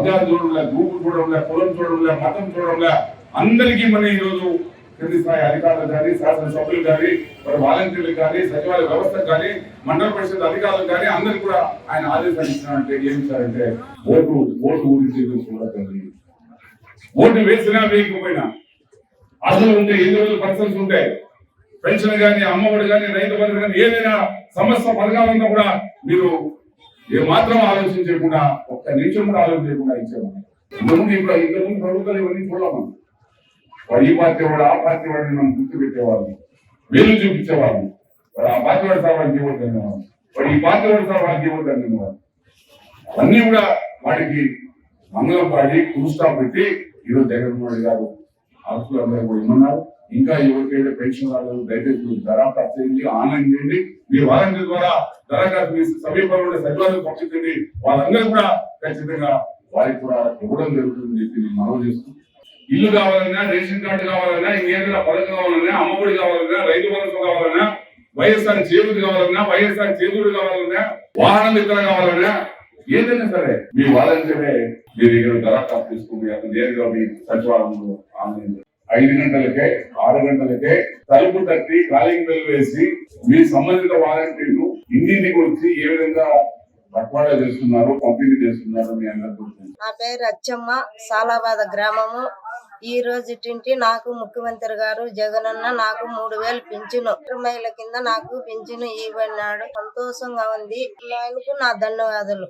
వర్గాలు చూడంలే, గ్రూపు చూడంలే, కులం చూడంలే, మతం చూడంలే, అందరికీ మన ఈ రోజు కింది స్థాయి అధికారులు కానీ, శాసనసభ్యులు కానీ, మరి వాలంటీర్లు కానీ, సచివాలయ వ్యవస్థ కానీ, మండల పరిషత్ అధికారులు కానీ అందరికి కూడా ఆయన ఆదేశాలు ఇచ్చినారంటే ఏం సారంటే ఓటు గురించి చూడకండి. ఓటు వేసినా వేయకపోయినా అసలు ఉంటే 8% ఉంటాయి. పెన్షన్ కానీ, అమ్మఒడి కానీ, రైతు బంధు కానీ, ఏదైనా సమస్య పథకాలంతా కూడా మీరు ఏ మాత్రం ఆలోచించకుండా, ఒక్క నిమిషం కూడా ఆలోచించకుండా ఇచ్చాము. ఇంతకుముందు ప్రభుత్వాలు ఇవన్నీ చూడము. ఈ పార్టీ వాడు, ఆ పార్టీ వాడిని మనం గుర్తుపెట్టేవాళ్ళు, వేలు చూపించేవాళ్ళు. వాడు ఆ పార్టీ వాడు సార్ వాడికి ఇవ్వద్దు అనేవాళ్ళు, వాడు ఈ పార్టీ వాడు సార్ వాడికి ఇవ్వద్దు అనేవాళ్ళు. అన్నీ కూడా వాడికి మంగళం పాడి పురుస్టాప్ పెట్టి ఈరోజు జగన్మోహన్ రెడ్డి గారు ఆస్తులు అందరూ కూడా ఇమ్మన్నారు. ఇంకా ఎవరికైతే పెన్షన్ రాలేదు దయచేసి దరఖాస్తు చేయండి, ఆన్లైన్ చేయండి. మీ వాలంటీర్ ద్వారా దరఖాస్తు మీ సమీపంలో సచివాలయం పంపించండి. వాళ్ళందరూ కూడా ఖచ్చితంగా వారికి కూడా ఇవ్వడం జరుగుతుందని చెప్పి నేను మనవి చేస్తూ, ఇల్లు కావాలన్నా, రేషన్ కార్డు కావాలన్నా, ఇంకేదైనా పథకం కావాలన్నా, అమ్మఒడి కావాలన్నా, రైతు భరోసా కావాలన్నా, వైఎస్ఆర్ చేయూడు కావాలన్నా, వైఎస్ఆర్ చేయూడు కావాలన్నా, వాహనం ఇతర కావాలన్నా, ఏదైనా సరే మీ వాలంటీరే మీరు ఇక్కడ దరఖాస్తు తీసుకుని అతను నేరుగా మీ సచివాలయంలో ఆన్లైన్ 5 గంటలకే 6 గంటలకే తలుపు తట్టి కాలింగ్ బెల్ వేసి మీ సంబంధిత వాలంటీర్లు ఇంటింటికి వచ్చి ఏ విధంగా పట్వాడా చేస్తున్నారు, పంపిణీ చేస్తున్నారు మీ అందరికీ. నా పేరు అచ్చమ్మ, సాలాబాద్ గ్రామము. ఈ రోజుటింటి నాకు ముఖ్యమంత్రి గారు జగనన్న నాకు 3000 పింఛను మహిళ కింద నాకు పింఛను ఇవ్వన్నాడు. సంతోషంగా ఉంది. ఆయనకు నా ధన్యవాదాలు.